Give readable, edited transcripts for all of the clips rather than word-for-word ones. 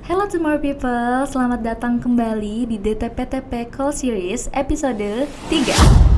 Hello tomorrow people, selamat datang kembali di DTPTP Call Series episode 3.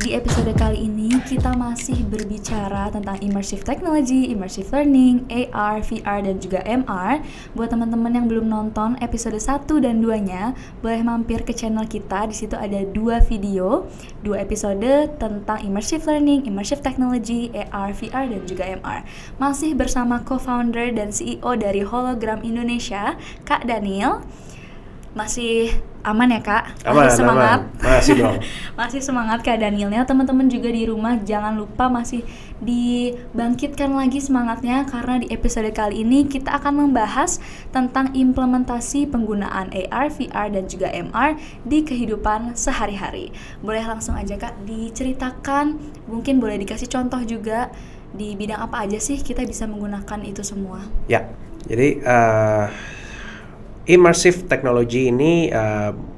Di episode kali ini kita masih berbicara tentang immersive technology, immersive learning, AR, VR, dan juga MR. Buat teman-teman yang belum nonton episode 1 dan 2-nya, boleh mampir ke channel kita. Di situ ada 2 video, 2 episode tentang immersive learning, immersive technology, AR, VR, dan juga MR. Masih bersama co-founder dan CEO dari Hologram Indonesia, Kak Daniel. Masih aman ya Kak? Aman, masih semangat? aman. Masih dong. Masih semangat Kak Danielnya. Teman-teman juga di rumah jangan lupa masih dibangkitkan lagi semangatnya, karena di episode kali ini kita akan membahas tentang implementasi penggunaan AR, VR, dan juga MR di kehidupan sehari-hari. Boleh langsung aja Kak diceritakan, mungkin boleh dikasih contoh juga di bidang apa aja sih kita bisa menggunakan itu semua? Ya, jadi immersive technology ini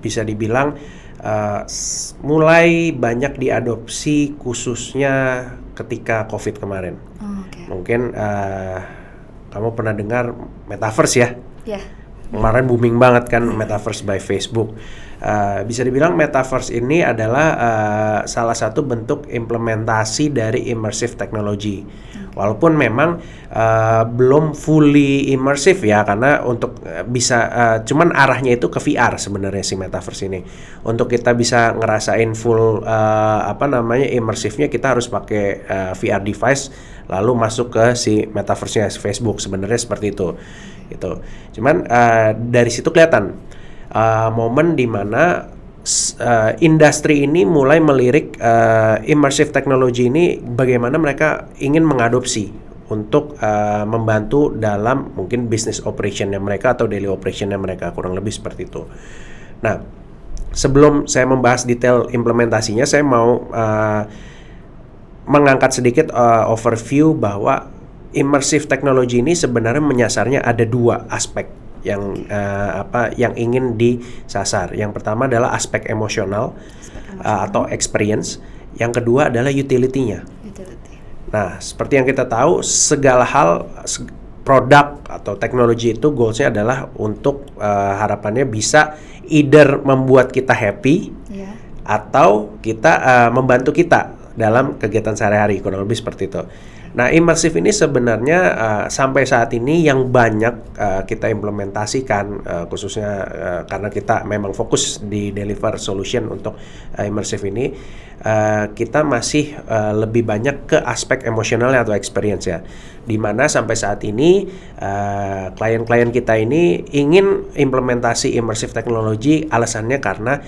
bisa dibilang mulai banyak diadopsi khususnya ketika COVID kemarin. Okay. Mungkin kamu pernah dengar metaverse ya? Yeah. Kemarin booming banget kan metaverse by Facebook. Bisa dibilang metaverse ini adalah salah satu bentuk implementasi dari immersive technology. Walaupun memang belum fully immersive ya, karena untuk bisa cuman arahnya itu ke VR sebenarnya si metaverse ini. Untuk kita bisa ngerasain full immersive-nya, kita harus pakai VR device lalu masuk ke si metaverse-nya Facebook, sebenarnya seperti itu. Gitu. Cuman dari situ kelihatan momen di mana industri ini mulai melirik immersive technology ini, bagaimana mereka ingin mengadopsi untuk membantu dalam mungkin business operationnya mereka atau daily operationnya mereka, kurang lebih seperti itu. Nah, sebelum saya membahas detail implementasinya, saya mau mengangkat sedikit overview bahwa immersive technology ini sebenarnya menyasarnya ada 2 aspek yang ingin disasar. Yang pertama adalah aspek emosional atau experience. Yang kedua adalah utility-nya. Nah, seperti yang kita tahu, segala hal produk atau teknologi itu goals-nya adalah untuk harapannya bisa either membuat kita happy atau kita membantu kita dalam kegiatan sehari-hari, kurang lebih seperti itu. Nah, immersive ini sebenarnya sampai saat ini yang banyak kita implementasikan, khususnya karena kita memang fokus di deliver solution untuk immersive ini, kita masih lebih banyak ke aspek emosionalnya atau experience ya. Dimana sampai saat ini klien-klien kita ini ingin implementasi immersive technology, alasannya karena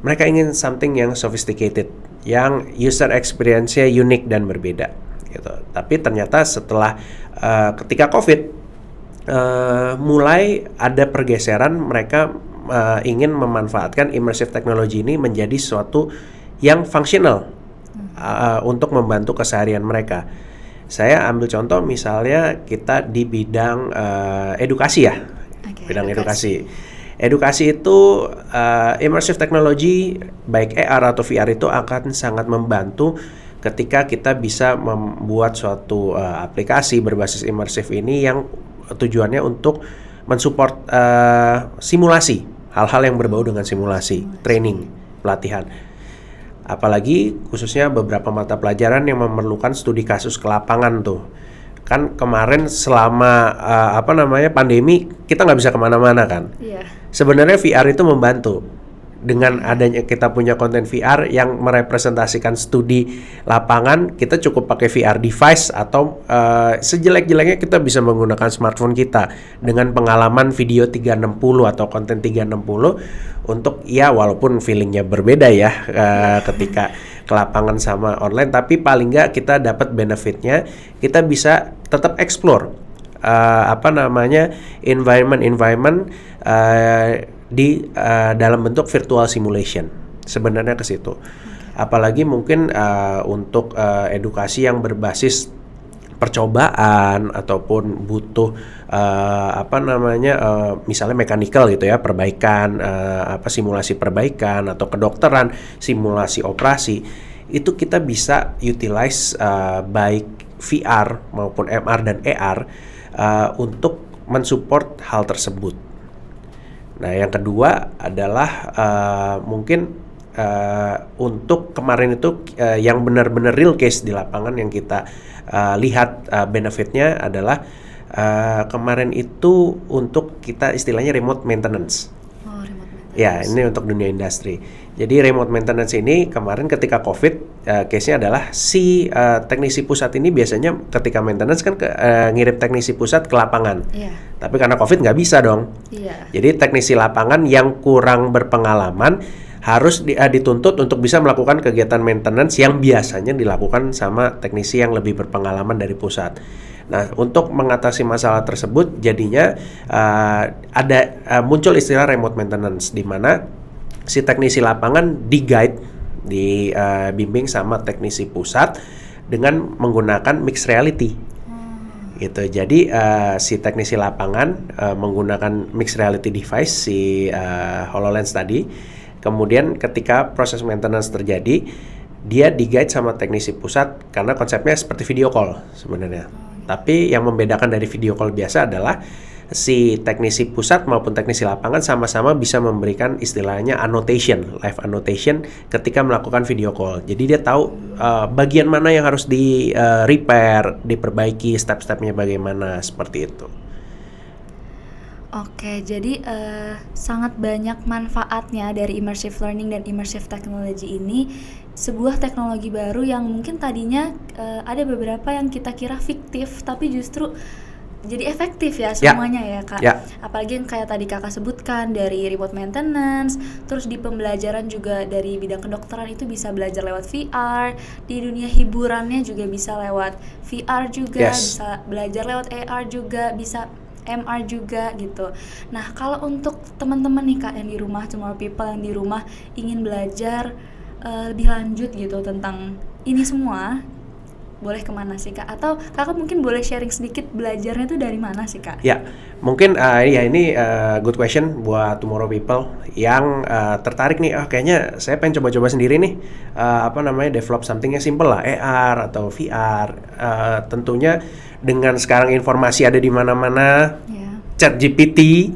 mereka ingin something yang sophisticated, yang user experience-nya unik dan berbeda. Gitu. Tapi ternyata setelah ketika COVID mulai ada pergeseran, mereka ingin memanfaatkan immersive technology ini menjadi sesuatu yang fungsional untuk membantu keseharian mereka. Saya ambil contoh misalnya kita di bidang edukasi ya, bidang edukasi. Edukasi itu immersive technology baik AR atau VR itu akan sangat membantu ketika kita bisa membuat suatu aplikasi berbasis immersive ini yang tujuannya untuk mensupport simulasi, hal-hal yang berbau dengan simulasi, training, pelatihan. Apalagi khususnya beberapa mata pelajaran yang memerlukan studi kasus ke lapangan tuh. Kan kemarin selama pandemi kita nggak bisa kemana-mana kan. Yeah. Sebenarnya VR itu membantu. Dengan adanya kita punya konten VR yang merepresentasikan studi lapangan, kita cukup pakai VR device atau sejelek-jeleknya kita bisa menggunakan smartphone kita dengan pengalaman video 360 atau konten 360 untuk ya walaupun feelingnya berbeda ya ketika ke lapangan sama online, tapi paling nggak kita dapat benefitnya, kita bisa tetap explore environment di dalam bentuk virtual simulation, sebenarnya ke situ. Apalagi mungkin untuk edukasi yang berbasis percobaan ataupun butuh misalnya mechanical gitu ya, perbaikan simulasi perbaikan atau kedokteran, simulasi operasi, itu kita bisa utilize baik VR maupun MR dan AR untuk mensupport hal tersebut. Nah, yang kedua adalah mungkin untuk kemarin itu yang benar-benar real case di lapangan yang kita lihat benefitnya adalah kemarin itu untuk kita istilahnya remote maintenance. Ya, ini untuk dunia industri. Jadi remote maintenance ini kemarin ketika COVID, case-nya adalah si teknisi pusat ini biasanya ketika maintenance kan ngirim teknisi pusat ke lapangan. Yeah. Tapi karena COVID nggak bisa dong. Yeah. Jadi teknisi lapangan yang kurang berpengalaman harus dituntut untuk bisa melakukan kegiatan maintenance yang biasanya dilakukan sama teknisi yang lebih berpengalaman dari pusat. Nah, untuk mengatasi masalah tersebut, jadinya muncul istilah remote maintenance, di mana si teknisi lapangan di-guide, dibimbing sama teknisi pusat dengan menggunakan mixed reality. Gitu. Jadi si teknisi lapangan menggunakan mixed reality device, si HoloLens tadi. Kemudian ketika proses maintenance terjadi, dia di-guide sama teknisi pusat karena konsepnya seperti video call sebenarnya. Tapi yang membedakan dari video call biasa adalah si teknisi pusat maupun teknisi lapangan sama-sama bisa memberikan istilahnya annotation, live annotation ketika melakukan video call. Jadi dia tahu bagian mana yang harus repair, diperbaiki, step-stepnya bagaimana, seperti itu. Oke, jadi sangat banyak manfaatnya dari immersive learning dan immersive technology ini. Sebuah teknologi baru yang mungkin tadinya ada beberapa yang kita kira fiktif, tapi justru jadi efektif ya semuanya ya Kak. Apalagi yang kayak tadi Kakak sebutkan dari remote maintenance, terus di pembelajaran juga dari bidang kedokteran itu bisa belajar lewat VR, di dunia hiburannya juga bisa lewat VR juga, bisa belajar lewat AR juga, bisa MR juga gitu. Nah, kalau untuk teman-teman nih Kak yang di rumah, Tomorrow People yang di rumah ingin belajar lebih lanjut gitu tentang ini semua, boleh kemana sih Kak? Atau Kakak mungkin boleh sharing sedikit belajarnya itu dari mana sih Kak? Ya, mungkin ini good question buat Tomorrow People yang tertarik nih, kayaknya saya pengen coba-coba sendiri nih, develop something yang simple lah, AR atau VR. Tentunya dengan sekarang informasi ada di mana-mana, ChatGPT,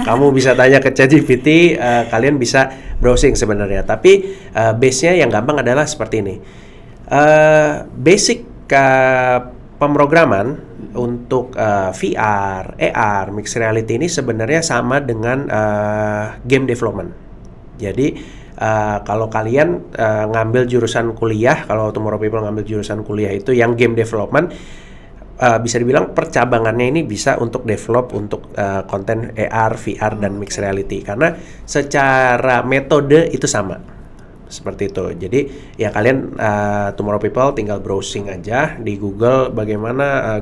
kamu bisa tanya ke ChatGPT, kalian bisa browsing sebenarnya. Tapi base-nya yang gampang adalah seperti ini. Basic pemrograman untuk VR, AR, mixed reality ini sebenarnya sama dengan game development. Jadi kalau kalian ngambil jurusan kuliah, kalau Tomorrow People ngambil jurusan kuliah itu yang game development, bisa dibilang percabangannya ini bisa untuk develop untuk konten AR, VR, dan mixed reality. Karena secara metode itu sama. Seperti itu. Jadi ya kalian Tomorrow People tinggal browsing aja di Google bagaimana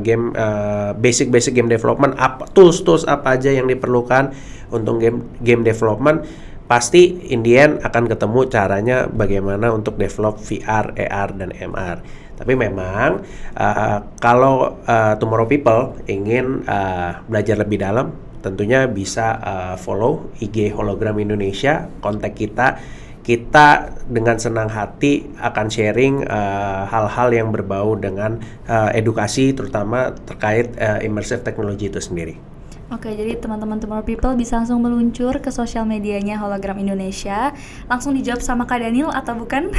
basic game development, tools apa aja yang diperlukan untuk game development. Pasti in the end akan ketemu caranya bagaimana untuk develop VR, AR, dan MR. Tapi memang kalau Tomorrow People ingin belajar lebih dalam, tentunya bisa follow IG Hologram Indonesia, kontak kita dengan senang hati akan sharing hal-hal yang berbau dengan edukasi, terutama terkait immersive technology itu sendiri. Oke, jadi teman-teman Tomorrow People bisa langsung meluncur ke sosial medianya Hologram Indonesia. Langsung dijawab sama Kak Daniel atau bukan?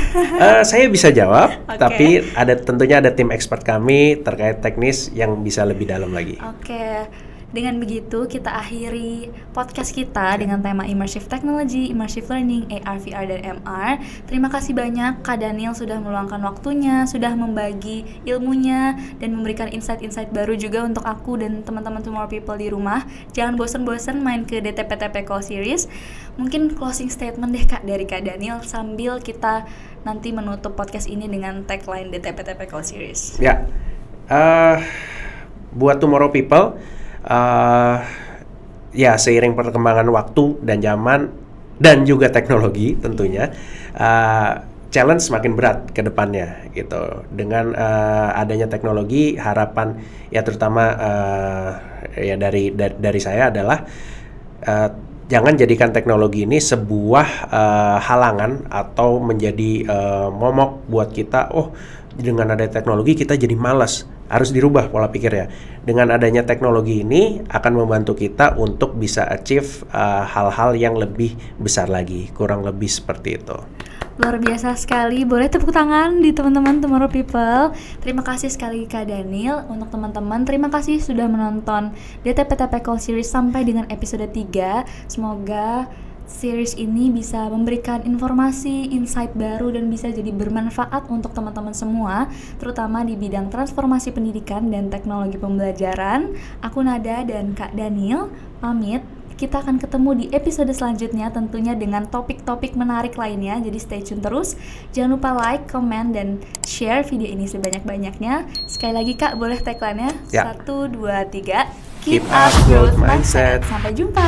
Saya bisa jawab, tapi tentunya ada tim expert kami terkait teknis yang bisa lebih dalam lagi. Oke. Dengan begitu, kita akhiri podcast kita dengan tema Immersive Technology, Immersive Learning, AR, VR, dan MR. Terima kasih banyak Kak Daniel sudah meluangkan waktunya, sudah membagi ilmunya, dan memberikan insight-insight baru juga untuk aku dan teman-teman Tomorrow People di rumah. Jangan bosan-bosan main ke DTPTP Call Series. Mungkin closing statement deh Kak dari Kak Daniel sambil kita nanti menutup podcast ini dengan tagline DTPTP Call Series. Ya, buat Tomorrow People, ya seiring perkembangan waktu dan zaman dan juga teknologi tentunya challenge semakin berat ke depannya gitu. Dengan adanya teknologi, harapan ya terutama ya dari saya adalah jangan jadikan teknologi ini sebuah halangan atau menjadi momok buat kita. dengan ada teknologi kita jadi malas. Harus dirubah pola pikirnya. Dengan adanya teknologi ini akan membantu kita untuk bisa achieve hal-hal yang lebih besar lagi. Kurang lebih seperti itu. Luar biasa sekali, boleh tepuk tangan di teman-teman Tomorrow People. Terima kasih sekali Kak Daniel. Untuk teman-teman, terima kasih sudah menonton DTP Call Series sampai dengan episode 3. Semoga series ini bisa memberikan informasi, insight baru dan bisa jadi bermanfaat untuk teman-teman semua, terutama di bidang transformasi pendidikan dan teknologi pembelajaran. Aku Nada dan Kak Daniel pamit. Kita akan ketemu di episode selanjutnya tentunya dengan topik-topik menarik lainnya. Jadi stay tune terus. Jangan lupa like, comment, dan share video ini sebanyak-banyaknya. Sekali lagi Kak, boleh tagline-nya? Ya. 1, 2, 3. Keep up growth mindset. Sampai jumpa.